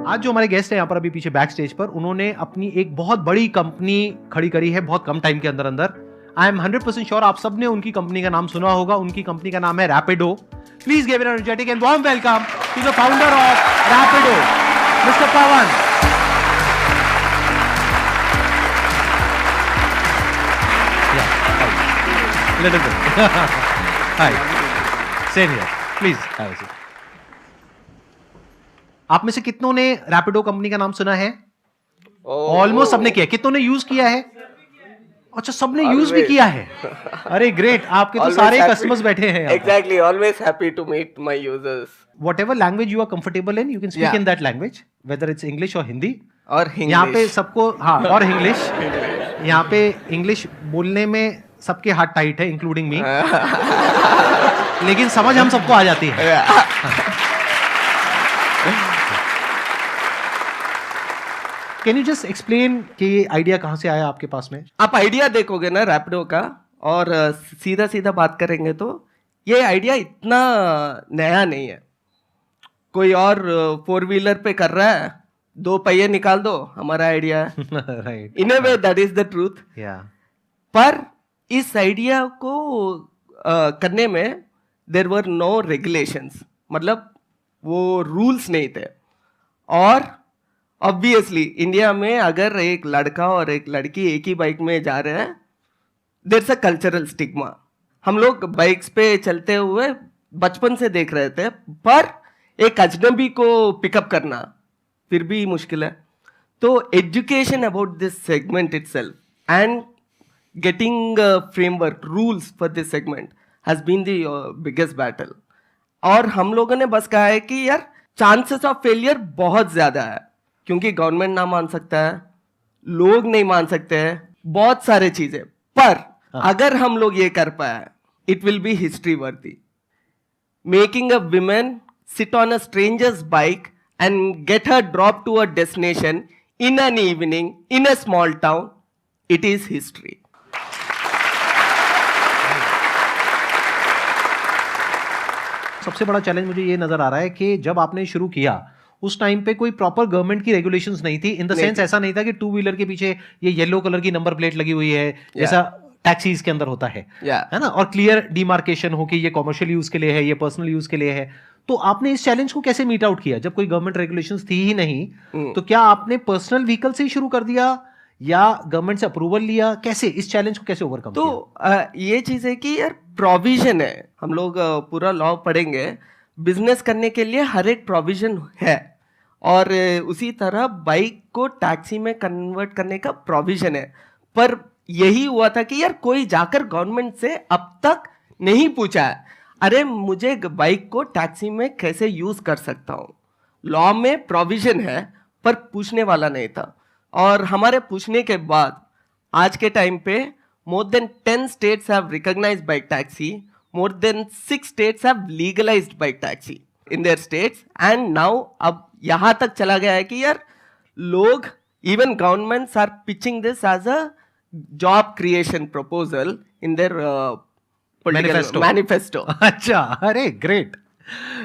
आज जो हमारे गेस्ट हैं यहाँ पर अभी पीछे बैक स्टेज पर, उन्होंने अपनी एक बहुत बड़ी कंपनी खड़ी करी है बहुत कम टाइम के अंदर अंदर। आई एम 100% श्योर आप सबने उनकी कंपनी का नाम सुना होगा। उनकी कंपनी का नाम है Rapido. Please give an energetic and warm welcome to the founder of Rapido, mister Pavan. Little bit. Hi. Same here. Please have a seat. आप में से कितनों ने रैपिडो कंपनी का नाम सुना है? ऑलमोस्ट सबने किया। कितनों ने यूज किया है? अच्छा, सबने यूज भी किया है। अरे ग्रेट, आपके तो सारे कस्टमर्स बैठे हैं। Exactly, always happy to meet my users. Whatever language you are comfortable in, you can speak in that language, whether it's English or Hindi. और English. यहाँ पे सबको हाँ और इंग्लिश। यहाँ पे इंग्लिश बोलने में सबके हाथ टाइट है, इंक्लूडिंग मी। लेकिन समझ हम सबको आ जाती है। कैन यू जस्ट एक्सप्लेन कि ये आइडिया कहाँ से आया आपके पास में? आप आइडिया देखोगे ना रैपिडो का और सीधा सीधा बात करेंगे तो ये आइडिया इतना नया नहीं है। कोई और 4 व्हीलर पे कर रहा है, 2 पहिए निकाल दो, हमारा आइडिया है। Right. In a way that is the truth. पर इस आइडिया को करने में देयर वर नो रेगुलेशंस, मतलब वो रूल्स नहीं थे। और ऑब्वियसली इंडिया में अगर एक लड़का और एक लड़की एक ही बाइक में जा रहे हैं, there is a cultural stigma. हम लोग बाइक्स पे चलते हुए बचपन से देख रहे थे, पर एक अजनबी को पिकअप करना फिर भी मुश्किल है। तो education about this segment itself and getting framework rules for this segment has been the biggest battle. और हम लोगों ने बस कहा है कि यार चांसेस ऑफ फेलियर बहुत ज्यादा है, क्योंकि गवर्नमेंट ना मान सकता है, लोग नहीं मान सकते हैं, बहुत सारे चीजें। पर अगर हम लोग ये कर पाए, it will be history worthy. Making a women sit on a stranger's bike and get her drop to a destination in an evening in a small town, it is history. सबसे बड़ा चैलेंज मुझे ये नजर आ रहा है कि जब आपने शुरू किया उस टाइम पे कोई प्रॉपर गवर्नमेंट की रेगुलेशंस नहीं थी। इन द सेंस ऐसा नहीं था कि 2 व्हीलर के पीछे ये येलो कलर की नंबर प्लेट लगी हुई है जैसा टैक्सीज के अंदर होता है ना, और क्लियर डिमार्केशन हो कि ये कॉमर्शियल यूज के लिए है, ये पर्सनल यूज के लिए है। तो आपने इस चैलेंज को कैसे मीट आउट किया? जब कोई गवर्नमेंट रेगुलेशंस थी ही नहीं, तो क्या आपने पर्सनल व्हीकल से ही शुरू कर दिया या गवर्नमेंट से अप्रूवल लिया? कैसे इस चैलेंज को कैसे ओवरकम किया? तो ये चीज है कि यार प्रोविजन है, हम लोग पूरा लॉ पढ़ेंगे, बिजनेस करने के लिए हर एक प्रोविजन है, और उसी तरह बाइक को टैक्सी में कन्वर्ट करने का प्रोविजन है। पर यही हुआ था कि यार कोई जाकर गवर्नमेंट से अब तक नहीं पूछा है, अरे मुझे बाइक को टैक्सी में कैसे यूज कर सकता हूँ। लॉ में प्रोविजन है पर पूछने वाला नहीं था। और हमारे पूछने के बाद आज के टाइम पे more than 10 states have recognized bike taxi, more than 6 states have legalized bike taxi in their states, and now अब यहाँ तक चला गया है कि यार लोग, even governments are pitching this as a job creation proposal in their manifesto. अच्छा, अरे ग्रेट।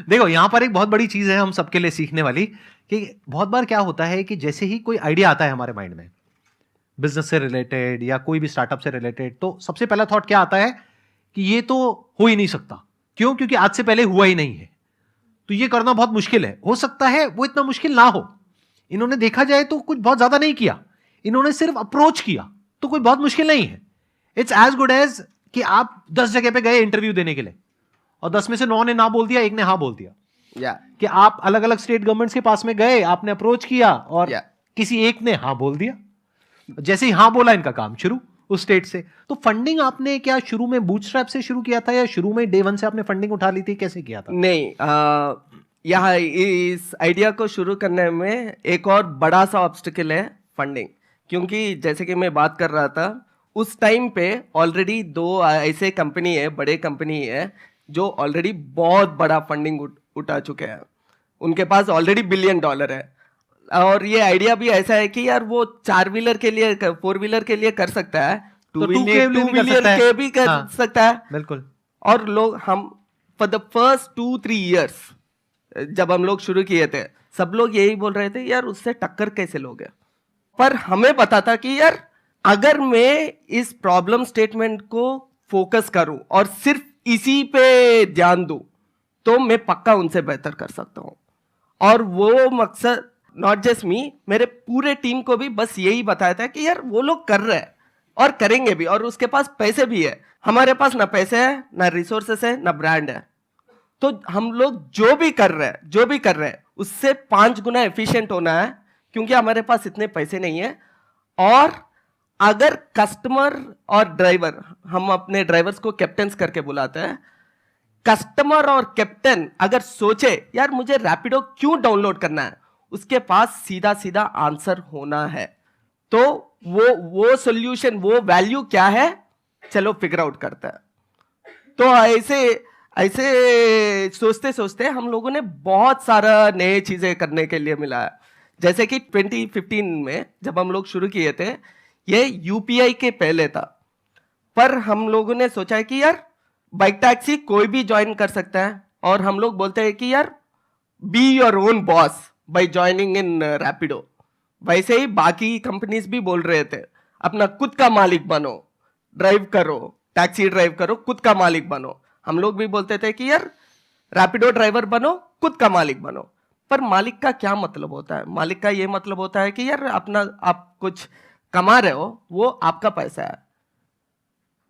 देखो यहाँ पर एक बहुत बड़ी चीज है हम सबके लिए सीखने वाली, कि बहुत बार क्या होता है कि जैसे ही कोई आइडिया आता है हमारे माइंड में बिजनेस से रिलेटेड या कोई भी स्टार्टअप से रिलेटेड, तो सबसे पहला थॉट क्या आता है कि ये तो हो ही नहीं सकता। क्यों? क्योंकि आज से पहले हुआ ही नहीं है, तो ये करना बहुत मुश्किल है। हो सकता है वो इतना मुश्किल ना हो। इन्होंने देखा जाए तो कुछ बहुत ज्यादा नहीं किया, इन्होंने सिर्फ अप्रोच किया, तो कोई बहुत मुश्किल नहीं है। इट्स एज गुड एज कि आप 10 जगह पे गए इंटरव्यू देने के लिए और 10 में से 9 ने ना बोल दिया, 1 ने हाँ बोल दिया। कि आप अलग अलग स्टेट गवर्नमेंट्स के पास में गए, आपने अप्रोच किया और किसी एक ने हाँ बोल दिया। जैसे ही हाँ बोला, इनका काम शुरू उस स्टेट से। तो फंडिंग आपने क्या शुरू में बूटस्ट्रैप से शुरू किया था या शुरू में डे 1 से आपने फंडिंग उठा ली थी? कैसे किया था? नहीं, यहाँ इस आइडिया को शुरू करने में एक और बड़ा सा ऑब्स्टिकल है फंडिंग। क्योंकि जैसे कि मैं बात कर रहा था, उस टाइम पे ऑलरेडी 2 ऐसे कंपनी है, बड़े कंपनी है, जो ऑलरेडी बहुत बड़ा फंडिंग उठा चुके हैं। उनके पास ऑलरेडी $1 बिलियन है। और ये आइडिया भी ऐसा है कि यार वो 4 व्हीलर के लिए, 4 व्हीलर के लिए कर सकता है, 2 व्हीलर के भी कर सकता है। बिल्कुल। और लोग, हम फॉर द फर्स्ट 2-3 years जब हम लोग शुरू किए थे सब लोग यही बोल रहे थे यार उससे टक्कर कैसे लोगे, पर हमें पता था कि यार अगर मैं इस प्रॉब्लम स्टेटमेंट को फोकस करूं और सिर्फ इसी पे ध्यान दूं तो मैं पक्का उनसे बेहतर कर सकता हूं। और वो मकसद नॉट जस्ट मी, मेरे पूरे टीम को भी बस यही बताया था कि यार वो लोग कर रहे हैं और करेंगे भी, और उसके पास पैसे भी है। हमारे पास ना पैसे है, ना रिसोर्सेस है, ना ब्रांड है, तो हम लोग जो भी कर रहे हैं उससे 5 गुना एफिशिएंट होना है, क्योंकि हमारे पास इतने पैसे नहीं है। और अगर कस्टमर और ड्राइवर, हम अपने ड्राइवर्स को कैप्टन्स करके बुलाते हैं, कस्टमर और कैप्टन अगर सोचे यार मुझे रैपिडो क्यों डाउनलोड करना है, उसके पास सीधा सीधा आंसर होना है। तो वो सॉल्यूशन, वो वैल्यू क्या है, चलो फिगर आउट करता है। तो ऐसे सोचते सोचते हम लोगों ने बहुत सारा नए चीजें करने के लिए मिला है। जैसे कि 2015 में जब हम लोग शुरू किए थे, ये यूपीआई के पहले था, पर हम लोगों ने सोचा है कि यार बाइक टैक्सी कोई भी ज्वाइन कर सकता है, और हम लोग बोलते हैं कि यार be your own boss by joining in Rapido. वैसे ही बाकी कंपनीज भी बोल रहे थे अपना खुद का मालिक बनो, ड्राइव करो, टैक्सी ड्राइव करो, खुद का मालिक बनो। हम लोग भी बोलते थे कि यार रैपिडो ड्राइवर बनो, खुद का मालिक बनो। पर मालिक का क्या मतलब होता है? मालिक का ये मतलब होता है कि यार अपना आप कुछ कमा रहे हो, वो आपका पैसा है।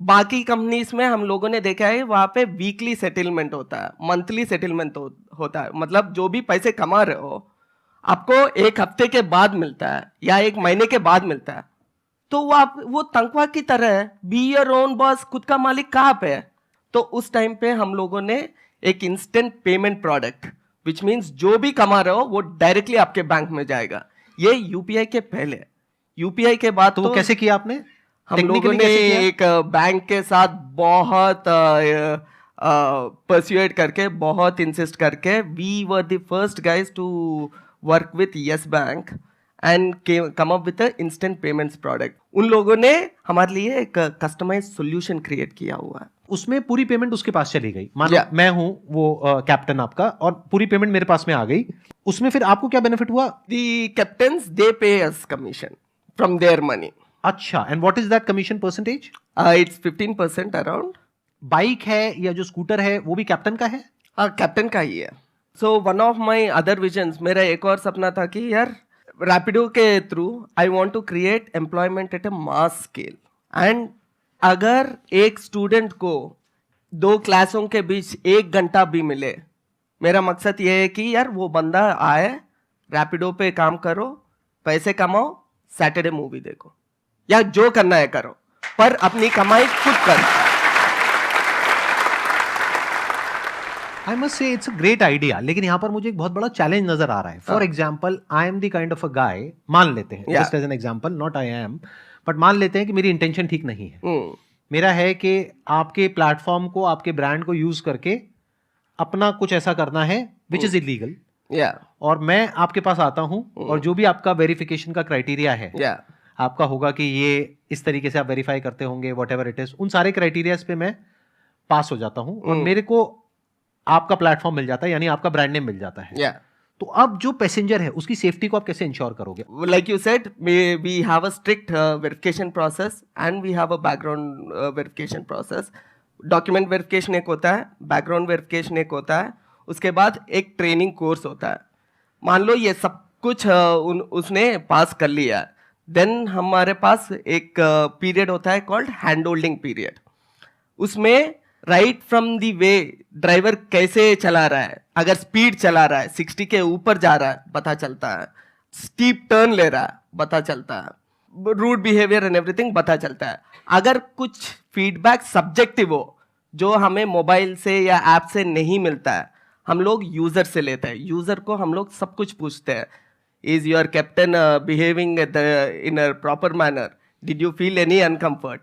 बाकी कंपनीज में हम लोगों ने देखा है वहां पे वीकली सेटलमेंट होता है, मंथली सेटलमेंट होता है। मतलब जो भी पैसे कमा रहे हो आपको 1 हफ्ते के बाद मिलता है या 1 महीने के बाद मिलता है। तो वो तनख्वाह की तरह है, बी योर ओन बॉस, खुद का मालिक कहाँ पे है? तो उस टाइम पे हम लोगों ने एक instant payment product, which means जो भी कमा रहे हो वो डायरेक्टली आपके बैंक में जाएगा। ये यूपीआई के पहले। यूपीआई के बाद तो वो कैसे किया आपने? हम लोगों ने एक बैंक के साथ बहुत परस्यूएट करके, बहुत इंसिस्ट करके, we were the first guys to work with yes bank and come up with instant payments product. उन लोगों ने हमारे लिए एक कस्टमाइज सॉल्यूशन क्रिएट किया हुआ है। उसमें पूरी पेमेंट उसके पास चली गई। मानो मैं हूं वो कैप्टन आपका, और पूरी पेमेंट मेरे पास में आ गई। उसमें फिर आपको क्या बेनिफिट हुआ? दी कैप्टन्स दे पे अस कमीशन फ्रॉम देयर मनी। अच्छा, and what is that commission percentage? It's 15% around. Bike है या जो स्कूटर है वो भी कैप्टन का है? कैप्टन का ही है। So one of my other visions, मेरा एक और सपना था कि यार रैपिडो के through I want to create employment at a mass scale. And अगर एक स्टूडेंट को 2 क्लासों के बीच 1 घंटा भी मिले, मेरा मकसद ये है कि यार वो बंदा आए, रैपिडो पे काम करो, पैसे कमाओ, सैटरडे मूवी देखो, या जो करना है करो, पर अपनी कमाई खुद करो। I must say it's a great idea, लेकिन यहाँ पर मुझे एक बहुत बड़ा चैलेंज नजर आ रहा है। For example, I am the kind of a guy, मान लेते हैं, just as an example, not I am, but मान लेते हैं कि मेरी इंटेंशन ठीक नहीं है। मेरा है कि आपके प्लेटफॉर्म को, आपके ब्रांड को यूज करके अपना कुछ ऐसा करना है विच इज इलीगल, और मैं आपके पास आता हूं, और जो भी आपका वेरिफिकेशन का क्राइटेरिया है, आपका होगा कि ये इस तरीके से आप वेरीफाई करते होंगे, वट एवर इट इज, उन सारे क्राइटेरियाज पे मैं पास हो जाता हूं, और मेरे को आपका प्लेटफॉर्म मिल जाता है, यानी आपका ब्रांड नेम मिल जाता है। तो अब जो पैसेंजर है उसकी सेफ्टी को आप कैसे इंश्योर करोगे? Like you said, we have a strict verification process and we have a background verification process. Document verification एक होता है, बैकग्राउंड वेरिफिकेशन एक होता है, उसके बाद एक ट्रेनिंग कोर्स होता है। मान लो ये सब कुछ उसने पास कर लिया, देन हमारे पास एक पीरियड होता है कॉल्ड हैंड होल्डिंग पीरियड। उसमें right from the way driver कैसे चला रहा है, अगर स्पीड चला रहा है, 60 के ऊपर जा रहा है, पता चलता है, स्टीप टर्न ले रहा है, पता चलता है, रूड बिहेवियर एंड एवरीथिंग पता चलता है। अगर कुछ फीडबैक सब्जेक्टिव हो जो हमें मोबाइल से या ऐप से नहीं मिलता है, हम लोग यूजर से लेते हैं। यूजर को हम लोग सब कुछ पूछते हैं, is your captain behaving in a proper manner, did you feel any uncomfort,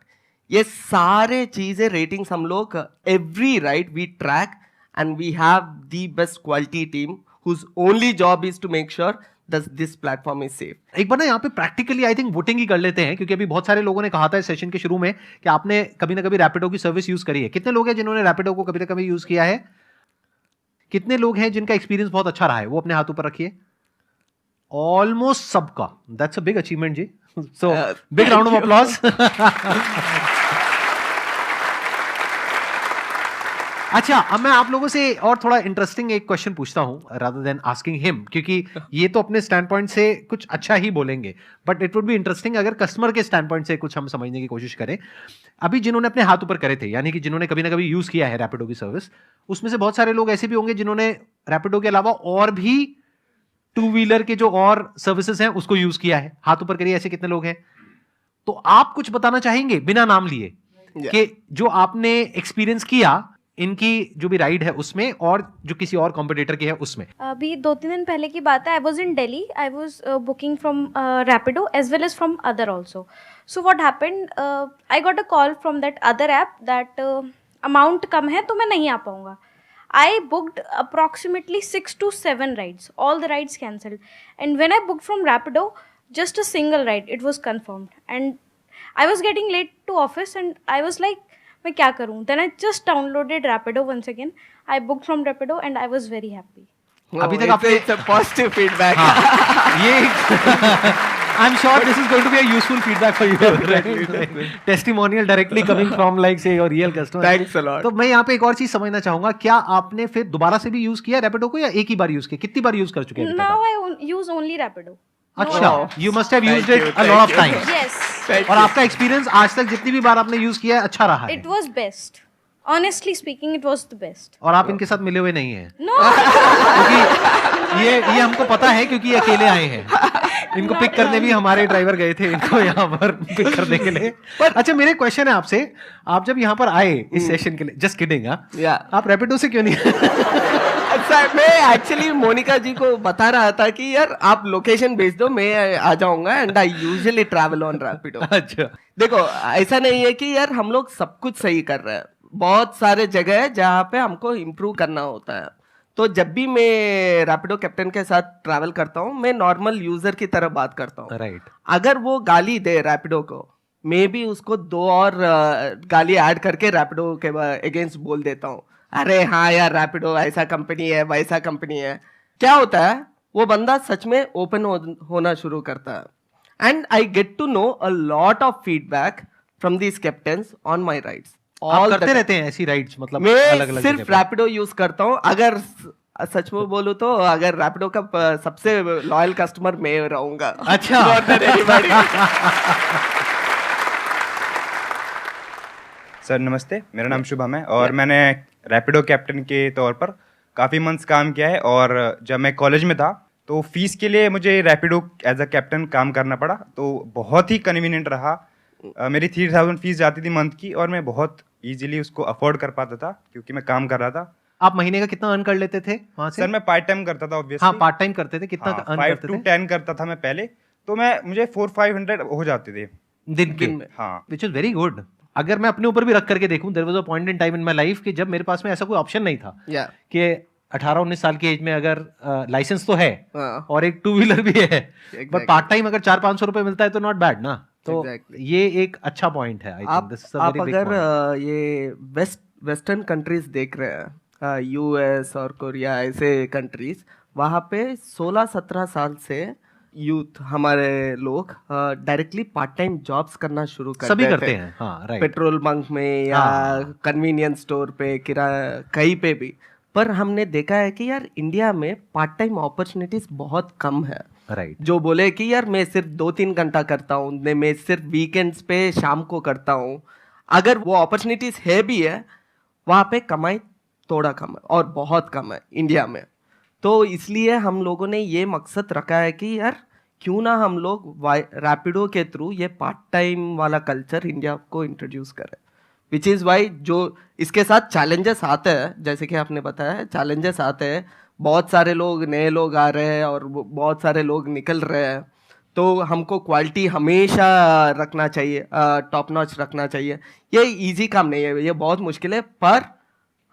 ये सारे चीजें रेटिंग्स हम लोग every ride we track, and we have the best quality team whose only job is to make sure this platform is safe. एक बार ना यहाँ पे प्रैक्टिकली आई थिंक वोटिंग ही कर लेते हैं, क्योंकि अभी बहुत सारे लोगों ने कहा था इस सेशन के शुरू में कि आपने कभी ना कभी रैपिडो की सर्विस यूज करी है। कितने लोग हैं जिन्होंने रैपिडो को कभी ना कभी यूज किया है? कितने लोग हैं जिनका एक्सपीरियंस बहुत अच्छा रहा है, वो अपने हाथ ऊपर रखिए। ऑलमोस्ट सबका। दैट्स अ बिग अचीवमेंट जी। So big round of applause. अच्छा, अब मैं आप लोगों से और थोड़ा इंटरेस्टिंग एक क्वेश्चन पूछता हूं रादर देन आस्किंग हिम, क्योंकि ये तो अपने स्टैंड पॉइंट से कुछ अच्छा ही बोलेंगे, but it would be interesting अगर कस्टमर के स्टैंड पॉइंट से कुछ हम समझने की कोशिश करें। अभी जिन्होंने अपने हाथ ऊपर करे थे, यानी कि जिन्होंने कभी ना कभी यूज किया है रैपिडो की सर्विस, उसमें से बहुत सारे लोग ऐसे भी होंगे जिन्होंने रैपिडो के अलावा और भी टू व्हीलर के जो और सर्विसेज हैं उसको यूज किया है। हाथ ऊपर करिए, ऐसे कितने लोग हैं? तो आप कुछ बताना चाहेंगे बिना नाम लिए कि जो आपने एक्सपीरियंस किया इनकी जो भी राइड है उसमें और जो किसी और कॉम्पिटिटर की है उसमें? अभी 2-3 दिन पहले की बात है, I was in Delhi, I was booking from Rapido as well as from other also. So what happened, I got a call from that other app that amount कम है तो मैं नहीं आ पाऊँगा. I booked approximately 6 to 7 rides. All the rides cancelled. And when I booked from Rapido, just a single ride, it was confirmed. And I was getting late to office and I was like, मैं क्या करूँ? Then I just downloaded Rapido once again. I booked from Rapido and I was very happy. अभी तक आपने it's a positive feedback. ये I'm sure this is going to be a useful feedback for you. Right? Testimonial directly coming from like say your real customer. Thanks a lot. तो मैं यहाँ पे एक और चीज समझना चाहूंगा, क्या आपने फिर दोबारा से भी यूज किया रैपिडो को या एक ही बार यूज किया? कितनी बार यूज कर चुके हैं? Now I use only Rapido. अच्छा, you must have used it a lot of times. Yes. और आपका एक्सपीरियंस आज तक जितनी भी बार आपने यूज किया है अच्छा रहा है? It was best. Honestly speaking, it was the best. और आप इनके साथ मिले हुए नहीं हैं? No. क्योंकि ये हमको पता है क्योंकि ये अकेले आए हैं। इनको पिक करने भी हमारे ड्राइवर गए थे इनको यहाँ पर पिक करने के लिए। अच्छा, मेरे क्वेश्चन है आपसे, आप जब यहाँ पर आए इस सेशन के लिए, जस्ट किडिंग, आप रैपिडो से क्यों नहीं? अच्छा, मैं एक्चुअली मोनिका जी को बता रहा था कि यार आप लोकेशन भेज दो, मैं आ जाऊंगा and I usually travel on Rapido. अच्छा, देखो ऐसा नहीं है कि यार हम लोग सब कुछ सही कर रहे हैं, बहुत सारे जगह है जहाँ पे हमको इम्प्रूव करना होता है. तो जब भी मैं रैपिडो कैप्टन के साथ ट्रैवल करता हूँ, मैं नॉर्मल यूजर की तरह बात करता हूँ. राइट. अगर वो गाली दे रैपिडो को, मैं भी उसको 2 और गाली ऐड करके रैपिडो के अगेंस्ट बोल देता हूँ. अरे हाँ यार, रैपिडो ऐसा कंपनी है, वैसा कंपनी है. क्या होता है, वो बंदा सच में ओपन होना शुरू करता है and I get to know a lot of feedback from these captains on my rides. आप करते रहते हैं ऐसी राइड्स? मतलब मैं अलग-अलग सिर्फ रैपिडो यूज करता हूँ. अगर सच में बोलूं तो अगर रैपिडो का सबसे लॉयल कस्टमर मैं रहूंगा. अच्छा. सर नमस्ते, मेरा नाम शुभम है और मैंने रैपिडो कैप्टन के तौर पर काफ़ी मंथ्स काम किया है. और जब मैं कॉलेज में था तो फीस के लिए मुझे रैपिडो एज अ कैप्टन काम करना पड़ा, तो बहुत ही कन्वीनियंट रहा. मेरी 3000 फीस जाती थी मंथ की और मैं बहुत इजीली उसको अफोर्ड कर पाता था क्योंकि मैं काम कर रहा था. आप महीने का कितना अर्न कर लेते थे वहां से? सर मैं पार्ट टाइम करता था ऑब्वियसली. हाँ, पार्ट टाइम करते थे. कितना अर्न 5 करते to थे? 10 करता था मैं पहले, तो मुझे 400-500 हो जाते थे दिन के. हाँ, विच इज वेरी गुड. अगर मैं अपने ऊपर भी रख करके देखूं, there was a point in time in my life कि जब मेरे पास में ऐसा कोई ऑप्शन नहीं था कि 18-19 साल की एज में अगर लाइसेंस तो है और एक टू व्हीलर भी है, बट पार्ट टाइम अगर 400-500 रुपए मिलता है तो नॉट बैड ना. तो ये एक अच्छा पॉइंट है. I think this is a very big point. अगर ये वेस्टर्न कंट्रीज देख रहे हैं, यूएस और कोरिया ऐसे कंट्रीज, वहाँ पे 16-17 साल से यूथ हमारे लोग डायरेक्टली पार्ट टाइम जॉब्स करना शुरू कर सभी करते हैं. हाँ, राइट. पेट्रोल बंक में या कन्वीनियंस स्टोर पे, किराया कहीं पे भी. पर हमने देखा है कि यार इंडिया में पार्ट टाइम अपॉर्चुनिटीज बहुत कम है. राइट. जो बोले कि यार मैं सिर्फ 2-3 घंटा करता हूँ, मैं सिर्फ वीकेंड्स पे शाम को करता हूँ. अगर वो अपॉर्चुनिटीज है भी है, वहाँ पे कमाई थोड़ा कम है और बहुत कम है इंडिया में. तो इसलिए हम लोगों ने ये मकसद रखा है कि यार क्यों ना हम लोग रैपिडो के थ्रू ये पार्ट टाइम वाला कल्चर इंडिया को इंट्रोड्यूस करें. विच इज़ वाई जो इसके साथ चैलेंजेस आते हैं, जैसे कि आपने बताया चैलेंजेस आते हैं, बहुत सारे लोग नए लोग आ रहे हैं और बहुत सारे लोग निकल रहे हैं. तो हमको क्वालिटी हमेशा रखना चाहिए, टॉप नॉच रखना चाहिए. ये इजी काम नहीं है, ये बहुत मुश्किल है, पर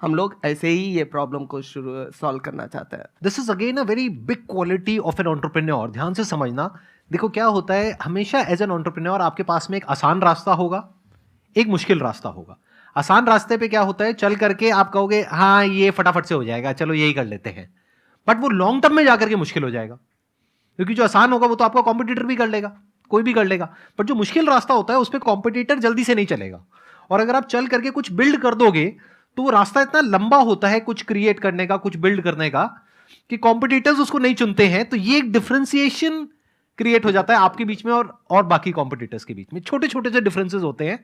हम लोग ऐसे ही ये प्रॉब्लम को सॉल्व करना चाहते हैं. This is again a very big quality of an entrepreneur. ध्यान से समझना. देखो क्या होता है, हमेशा एज एन एंटरप्रेन्योर आपके पास में एक आसान रास्ता होगा, एक मुश्किल रास्ता होगा. आसान रास्ते पे क्या होता है, चल करके आप कहोगे हाँ ये फटाफट से हो जाएगा, चलो यही कर लेते हैं, बट वो लॉन्ग टर्म में जाकर के मुश्किल हो जाएगा, क्योंकि जो आसान होगा वो तो आपका कॉम्पिटिटर भी कर लेगा, कोई भी कर लेगा, बट जो मुश्किल रास्ता होता है उस पर कॉम्पिटिटर जल्दी से नहीं चलेगा। और अगर आप चल करके कुछ बिल्ड कर दोगे तो वो रास्ता इतना लंबा होता है कुछ क्रिएट करने का, कुछ बिल्ड करने का, कि कॉम्पिटिटर्स उसको नहीं चुनते हैं। तो ये एक डिफरेंशिएशन क्रिएट हो जाता है आपके बीच में और बाकी कॉम्पिटिटर्स के बीच में। छोटे छोटे से डिफरेंसेस होते हैं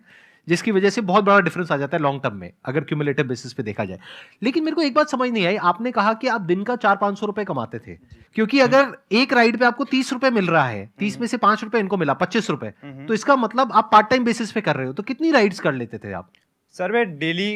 जिसकी वजह से बहुत बड़ा डिफरेंस आ जाता है लॉन्ग टर्म में, अगर क्यूमुलेटिव बेसिस पे देखा जाए। लेकिन मेरे को एक बात समझ नहीं आई, आपने कहा कि आप दिन का 400-500 रुपए कमाते थे, क्योंकि अगर एक राइड पे आपको 30 रुपए मिल रहा है, 30 में से 5 रुपए इनको मिला, 25 रुपए, तो इसका मतलब आप पार्ट टाइम बेसिस पे कर रहे हो। तो कितनी राइड्स कर लेते थे आप? सर मैं डेली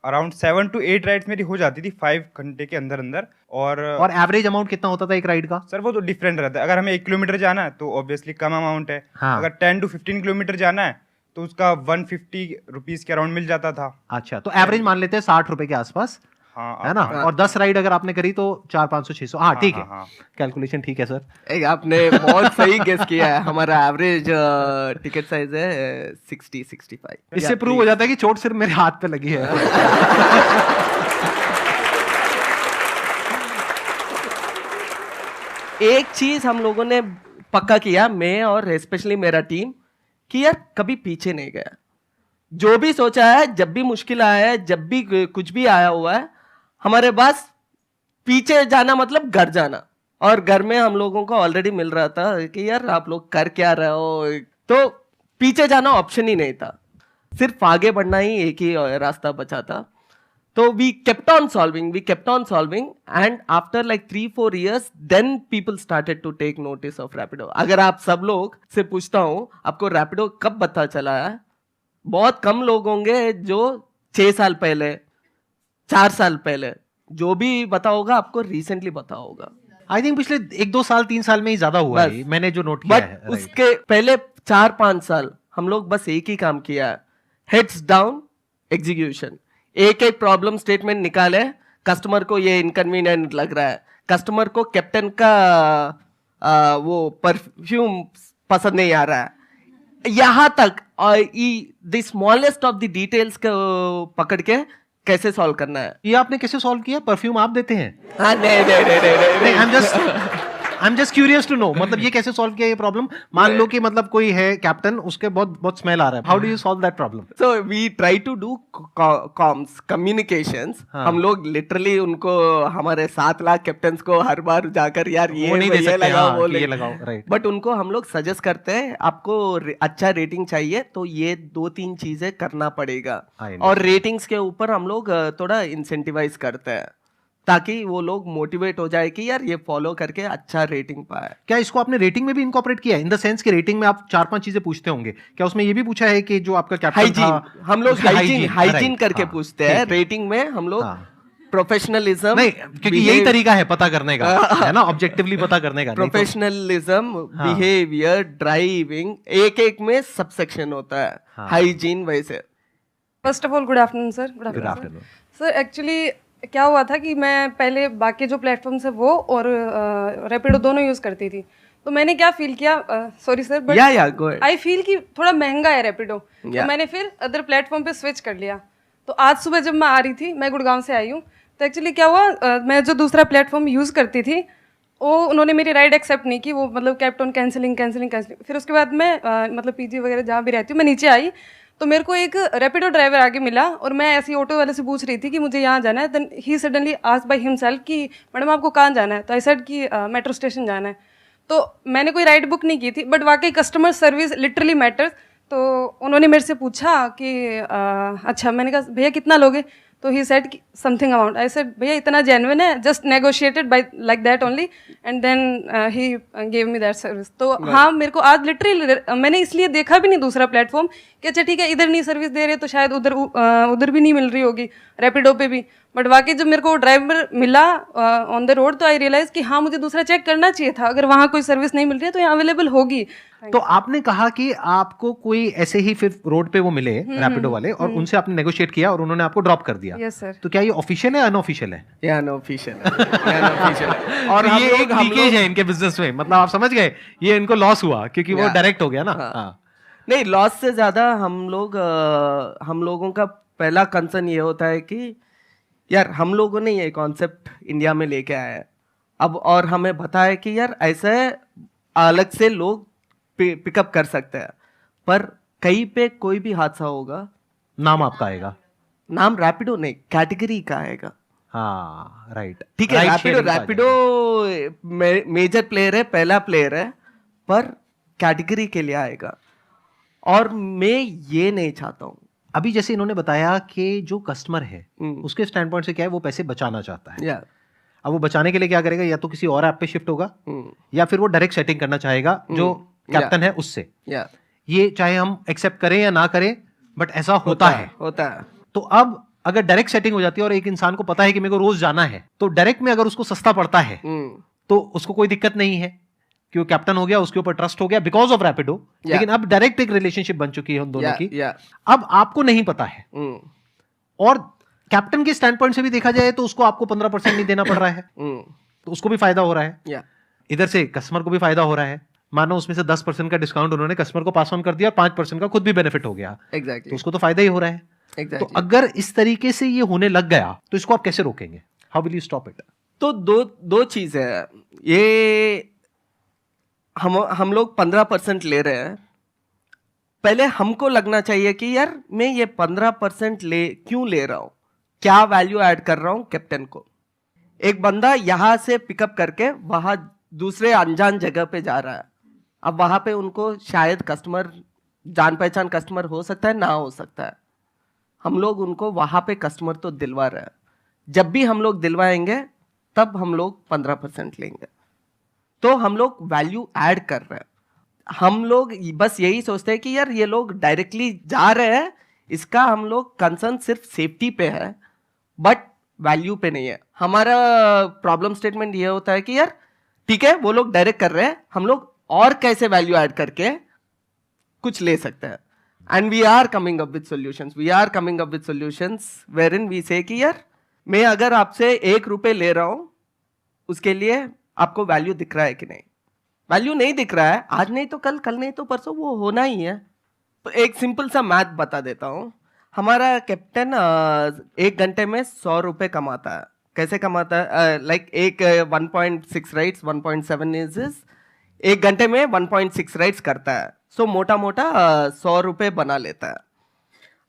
अराउंड 7 to 8 राइड्स मेरी हो जाती थी 5 घंटे के अंदर अंदर। और एवरेज अमाउंट कितना होता था एक राइड का? सर वो तो डिफरेंट रहता है। अगर हमें 1 किलोमीटर जाना है तो ऑब्वियसली कम अमाउंट है। हाँ। अगर 10 to 15 किलोमीटर जाना है तो उसका 150 रुपीज के अराउंड मिल जाता था। अच्छा, तो एवरेज मान लेते हैं 60 रुपए के आसपास, हाँ है ना? और 10 राइड अगर आपने करी तो 400-500-600, हाँ ठीक है, हाँ। कैलकुलेशन ठीक है सर। एक आपने बहुत सही गेस किया है। हमारा एवरेज टिकट साइज है 60-65। इससे प्रूव हो जाता है कि चोट सिर्फ मेरे हाथ पे लगी है। एक चीज हम लोगों ने पक्का किया, मैं और स्पेशली मेरा टीम, कि यार कभी पीछे नहीं गया। जो भी सोचा है, जब भी मुश्किल आया है, जब भी कुछ भी आया हुआ है, हमारे पास पीछे जाना मतलब घर जाना। और घर में हम लोगों को ऑलरेडी मिल रहा था कि यार आप लोग कर क्या रहे हो, तो पीछे जाना ऑप्शन ही नहीं था, सिर्फ आगे बढ़ना ही एक ही रास्ता बचा था। तो we kept on solving and after like 3-4 years then people started to take notice of Rapido। अगर आप सब लोग से पूछता हूं आपको Rapido कब पता चला है, बहुत कम लोग होंगे जो 6 साल पहले, 4 साल पहले, जो भी पता होगा आपको रिसेंटली पता होगा। आई थिंक पिछले 1-2 साल 3 साल में ही ज्यादा हुआ है, मैंने जो नोट किया है। बट उसके पहले 4-5 साल हम लोग बस एक ही काम किया है, हेड्स डाउन एग्जीक्यूशन। एक एक प्रॉब्लम स्टेटमेंट निकाले, कस्टमर को ये इनकन्वीनियंट लग रहा है, कस्टमर को कैप्टन का वो परफ्यूम पसंद नहीं आ रहा है, यहां तक the smallest of the details को पकड़ के कैसे सॉल्व करना है। ये आपने कैसे सॉल्व किया? परफ्यूम आप देते हैं? हाँ, नहीं, I am just curious to know, मतलब ये कैसे सॉल्व किया ये प्रॉब्लम? मान लो कि मतलब कोई है कैप्टन, उसके बहुत स्मेल आ रहा है, how do you solve that problem? So we try to do comms communications. हम लोग लिटरली उनको, हमारे 7 लाख कैप्टन्स को हर बार जाकर यार ये नहीं दे सकते, लगाओ, हाँ, वो ये लगाओ, राइट। बट उनको हम लोग सजेस्ट करते हैं, आपको अच्छा रेटिंग चाहिए तो ये 2-3 चीजें करना पड़ेगा। और रेटिंग्स के ऊपर हम लोग थोड़ा इंसेंटिवाइज करते हैं ताकि वो लोग मोटिवेट हो जाए कि यार ये फॉलो करके अच्छा रेटिंग पाए। क्या इसको आपने रेटिंग में भी इनकॉर्पोरेट किया है? इन द सेंस कि रेटिंग में आप 4-5 चीजें पूछते होंगे, क्या उसमें ये भी पूछा है कि जो आपका कैप्टन था, हम लोग हाइजीन करके पूछते हैं। रेटिंग में हम लोग प्रोफेशनलिज्म, नहीं, क्योंकि यही तरीका है पता करने का, है ना, ऑब्जेक्टिवली पता करने का। प्रोफेशनलिज्म, बिहेवियर, ड्राइविंग, एक में सब सेक्शन होता है, हाइजीन वैसे। First of all good afternoon sir. Good afternoon sir. Actually क्या हुआ था कि मैं पहले बाकी जो प्लेटफॉर्म्स है वो और रैपिडो दोनों यूज़ करती थी, तो मैंने क्या फील किया, sorry sir, but I feel कि थोड़ा महंगा है रैपिडो, तो मैंने फिर अदर प्लेटफॉर्म पे स्विच कर लिया। तो आज सुबह जब मैं आ रही थी, मैं गुड़गांव से आई हूँ, तो एक्चुअली क्या हुआ, मैं जो दूसरा प्लेटफॉर्म यूज़ करती थी वो उन्होंने मेरी राइड एक्सेप्ट नहीं की, वो मतलब केप्ट ऑन कैंसिलिंग। फिर उसके बाद मैं मतलब पीजी वगैरह जहाँ भी रहती हूँ, मैं नीचे आई तो मेरे को एक रैपिडो ड्राइवर आगे मिला और मैं ऐसी ऑटो वाले से पूछ रही थी कि मुझे यहाँ जाना है। Then he suddenly asked by himself कि मैडम आपको कहाँ जाना है? तो आई सेड कि मेट्रो स्टेशन जाना है। तो मैंने कोई राइड बुक नहीं की थी, बट वाकई कस्टमर सर्विस लिटरली मैटर्स। तो उन्होंने मेरे से पूछा कि अच्छा, मैंने कहा भैया कितना लोगे? तो he said something amount. I said भैया इतना जेन्युइन है, just negotiated by like that only, and then he gave me that service. तो हाँ, मेरे को आज लिटरली मैंने इसलिए देखा भी नहीं दूसरा प्लेटफॉर्म कि अच्छा ठीक है इधर नहीं सर्विस दे रहे तो शायद उधर भी नहीं मिल रही होगी, रैपिडो पे भी। बट वाकई जब मेरे को ड्राइवर मिला ऑन द रोड, तो आई रियलाइज कि हाँ, मुझे दूसरा चेक करना चाहिए था, अगर वहाँ कोई सर्विस नहीं मिल रही है तो यहाँ अवेलेबल होगी। तो आपने कहा कि आपको कोई ऐसे ही फिर रोड पे वो मिले रैपिडो वाले और उनसे आपने नेगोशिएट किया और उन्होंने आपको ड्रॉप कर दिया। Yes sir. तो क्या ये ऑफिशियल है अनऑफिशियल है? ये अनऑफिशियल है। और ये एक लीकेज है इनके बिजनेस में, मतलब आप समझ गए, ये इनको लॉस हुआ क्योंकि वो डायरेक्ट हो गया ना। नहीं, लॉस से ज्यादा हम लोगों का पहला कंसर्न ये होता है कि यार हम लोगों ने ये कॉन्सेप्ट इंडिया में लेके आया है अब, और हमें बताया कि यार ऐसे अलग से लोग पिकअप कर सकते हैं, पर कहीं पे कोई भी हादसा होगा नाम आपका आएगा, नाम रैपिडो नहीं, कैटेगरी का आएगा। हाँ राइट, ठीक है, रैपिडो मेजर प्लेयर है, पहला प्लेयर है, पर कैटेगरी के लिए आएगा, और मैं ये नहीं चाहता हूँ। अभी जैसे इन्होंने बताया कि जो कस्टमर है उसके स्टैंड पॉइंट से क्या है, वो पैसे बचाना चाहता है। अब वो बचाने के लिए क्या करेगा, या तो किसी और ऐप पे शिफ्ट होगा या फिर वो डायरेक्ट सेटिंग करना चाहेगा जो कैप्टन है उससे। ये चाहे हम एक्सेप्ट करें या ना करें, बट ऐसा होता है। तो अब अगर डायरेक्ट सेटिंग हो जाती है और एक इंसान को पता है कि मेरे को रोज जाना है, तो डायरेक्ट में अगर उसको सस्ता पड़ता है तो उसको कोई दिक्कत नहीं है कि वो कैप्टन हो गया, उसके ऊपर ट्रस्ट हो गया बिकॉज ऑफ रैपिडो। लेकिन अब डायरेक्ट एक रिलेशनशिप बन चुकी है उन दोनों की। अब आपको नहीं पता है, और कैप्टन के स्टैंड पॉइंट से भी देखा जाए तो उसको आपको 15% नहीं देना पड़ रहा है, तो उसको भी फायदा हो रहा है, इधर से कस्टमर को भी फायदा हो रहा है। मानो उसमें से 10% का डिस्काउंट उन्होंने कस्टमर को पास ऑन कर दिया और 5% का खुद भी बेनिफिट हो गया। तो उसको तो फायदा ही हो रहा है। तो अगर इस तरीके से ये होने लग गया तो इसको आप कैसे रोकेंगे? How will you stop it? तो दो चीज है। ये हम लोग 15% ले रहे हैं, पहले हमको लगना चाहिए कि यार मैं ये 15% क्यों ले रहा हूं, क्या वैल्यू ऐड कर रहा हूं कैप्टन को। एक बंदा यहां से पिकअप करके वहां दूसरे अनजान जगह पे जा रहा है, अब वहां पे उनको शायद कस्टमर, जान पहचान कस्टमर हो सकता है, ना हो सकता है, हम लोग उनको वहां पे कस्टमर तो दिलवा रहे हैं। जब भी हम लोग दिलवाएंगे तब हम लोग 15% लेंगे, तो हम लोग वैल्यू ऐड कर रहे हैं। हम लोग बस यही सोचते हैं कि यार ये लोग डायरेक्टली जा रहे हैं, इसका हम लोग कंसर्न सिर्फ सेफ्टी पे है, बट वैल्यू पे नहीं है। हमारा प्रॉब्लम स्टेटमेंट ये होता है कि यार ठीक है वो लोग डायरेक्ट कर रहे हैं, हम लोग और कैसे वैल्यू ऐड करके कुछ ले सकते हैं। And we are coming up with solutions wherein we say कि यार मैं अगर आपसे 1 रुपए ले रहा हूं, उसके लिए आपको वैल्यू दिख रहा है कि नहीं। वैल्यू नहीं दिख रहा है, आज नहीं तो कल, कल नहीं तो परसों, वो होना ही है। तो एक सिंपल सा मैथ बता देता हूं। हमारा कैप्टन 1 घंटे में 100 रुपए कमाता है। कैसे कमाता है? लाइक एक 1.6 राइड्स, 1.7 इज 1 घंटे में 1.6 राइड्स करता है। सो मोटा मोटा 100 रुपए बना लेता है।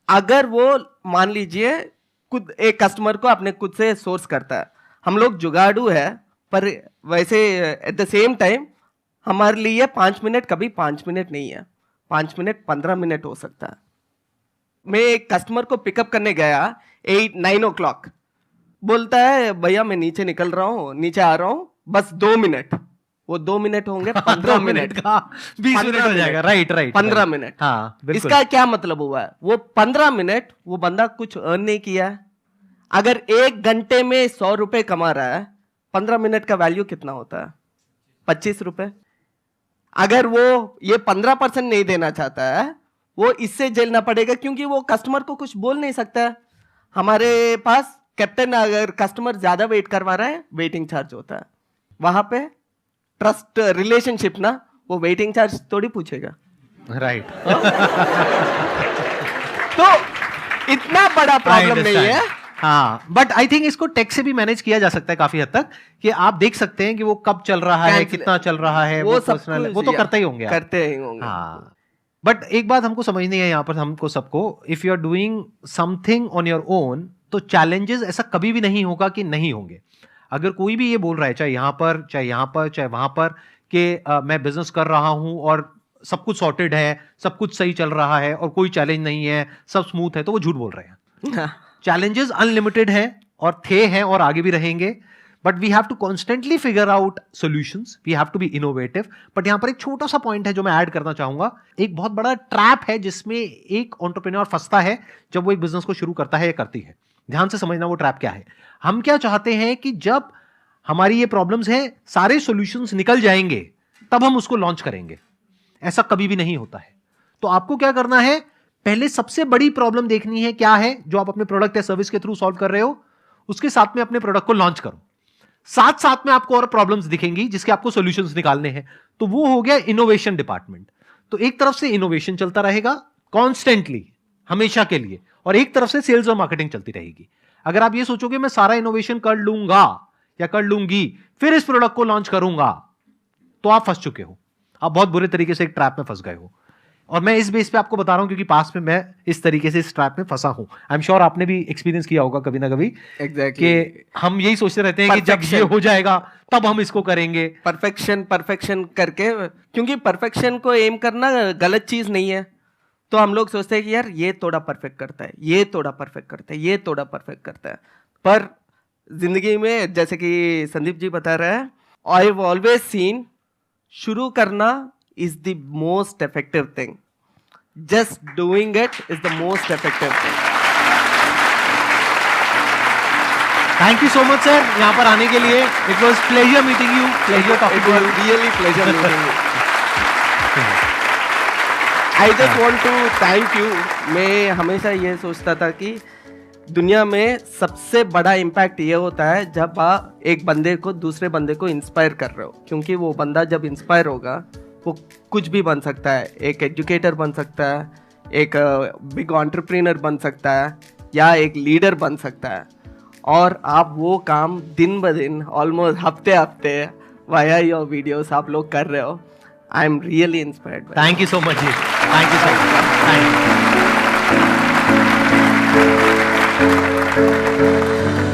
अगर वो मान लीजिए खुद एक कस्टमर को अपने खुद से सोर्स करता है, हम लोग जुगाड़ू है, पर वैसे एट द सेम टाइम हमारे लिए 5 मिनट कभी 5 मिनट नहीं है, 5 मिनट 15 मिनट हो सकता है। मैं एक कस्टमर को पिकअप करने गया 9 o'clock, बोलता है भैया मैं नीचे निकल रहा हूँ, नीचे आ रहा हूँ, बस 2 मिनट। वो 2 मिनट होंगे 15 मिनट का 20 मिनट हो जाएगा। Right 15 minute. हाँ, इसका क्या मतलब हुआ है? वो 15 मिनट वो बंदा कुछ अर्न नहीं किया है। अगर 1 घंटे में 100 रुपए कमा रहा है, 15 मिनट का वैल्यू कितना होता है? 25 रुपए। अगर वो ये 15% नहीं देना चाहता है, वो इससे झेलना पड़ेगा, क्योंकि वो कस्टमर को कुछ बोल नहीं सकता। हमारे पास कैप्टन अगर कस्टमर ज्यादा वेट करवा रहा है, वेटिंग चार्ज होता है। वहां पे ट्रस्ट रिलेशनशिप ना, वो वेटिंग चार्ज थोड़ी पूछेगा। राइट। तो इतना बड़ा प्रॉब्लम नहीं है। हाँ, बट आई थिंक इसको टेक से भी मैनेज किया जा सकता है काफी हद तक, कि आप देख सकते हैं कि वो कब चल रहा है, कितना चल रहा है, वो पर्सनल, वो तो करते ही होंगे, करते ही होंगे। हाँ, बट एक बात हमको समझनी है यहाँ पर, हमको सबको, if you are doing something on your own, तो चैलेंजेस ऐसा कभी भी नहीं होगा कि नहीं होंगे। अगर कोई भी ये बोल रहा है, चाहे यहाँ पर, चाहे यहाँ पर, चाहे वहां पर, कि मैं बिजनेस कर रहा हूं और सब कुछ सॉर्टेड है, सब कुछ सही चल रहा है और कोई चैलेंज नहीं है, सब स्मूथ है, तो वो झूठ बोल रहे हैं। चैलेंजेस अनलिमिटेड हैं और थे हैं और आगे भी रहेंगे, but we have to constantly figure out solutions, we have to be innovative. But यहां पर एक छोटा सा पॉइंट है जो मैं ऐड करना चाहूंगा। एक बहुत बड़ा ट्रैप है जिसमें एक एंटरप्रेन्योर फंसता है जब वो एक बिजनेस को शुरू करता है या करती है। ध्यान से समझना वो ट्रैप क्या है। हम क्या चाहते हैं कि जब हमारी ये प्रॉब्लम्स हैं, सारे सॉल्यूशंस निकल जाएंगे, तब हम उसको लॉन्च करेंगे। ऐसा कभी भी नहीं होता है। तो आपको क्या करना है, पहले सबसे बड़ी प्रॉब्लम देखनी है क्या है जो आप अपने प्रोडक्ट या सर्विस के थ्रू सॉल्व कर रहे हो, उसके साथ में अपने प्रोडक्ट को लॉन्च करो। साथ साथ में आपको और प्रॉब्लम्स दिखेंगी जिसके आपको सॉल्यूशंस निकालने हैं। तो वो हो गया इनोवेशन डिपार्टमेंट। तो एक तरफ से इनोवेशन चलता रहेगा कॉन्स्टेंटली, हमेशा के लिए, और एक तरफ से सेल्स और मार्केटिंग चलती रहेगी। अगर आप ये सोचोगे मैं सारा इनोवेशन कर लूंगा या कर लूंगी फिर इस प्रोडक्ट को लॉन्च करूंगा, तो आप फंस चुके हो, आप बहुत बुरे तरीके से एक ट्रैप में फंस गए हो। और मैं इस बेस पे आपको बता रहा हूं क्योंकि पास में मैं इस तरीके से इस ट्रैप में फंसा हूं। आई एम श्योर आपने भी एक्सपीरियंस किया होगा कभी ना कभी। एग्जैक्टली कि हम यही सोचते रहते हैं कि जब ये हो जाएगा तब हम इसको करेंगे। परफेक्शन करके, क्योंकि परफेक्शन को एम करना गलत चीज नहीं है, तो हम लोग सोचते हैं कि यार ये थोड़ा परफेक्ट करता है, ये थोड़ा परफेक्ट करता है, ये थोड़ा परफेक्ट करता है। पर जिंदगी में जैसे कि संदीप जी बता रहे हैं, आई हैव ऑलवेज सीन शुरू करना is the most effective thing. Just doing it is the most effective thing. Thank you so much sir यहाँ पर आने के लिए। It was pleasure meeting you, pleasure talking to you, really pleasure meeting you. I just want to thank you. मैं हमेशा ये सोचता था कि दुनिया में सबसे बड़ा इम्पैक्ट ये होता है जब आप एक बंदे को दूसरे बंदे को इंस्पायर कर रहे हो, क्योंकि वो बंदा जब इंस्पायर होगा वो कुछ भी बन सकता है। एक एजुकेटर बन सकता है, एक बिग एंटरप्रेन्योर बन सकता है, या एक लीडर बन सकता है। और आप वो काम दिन ब दिन ऑलमोस्ट हफ्ते हफ्ते वाया योर वीडियोस आप लोग कर रहे हो। I am really inspired. Thank you so much ji, thank you so much, thank you.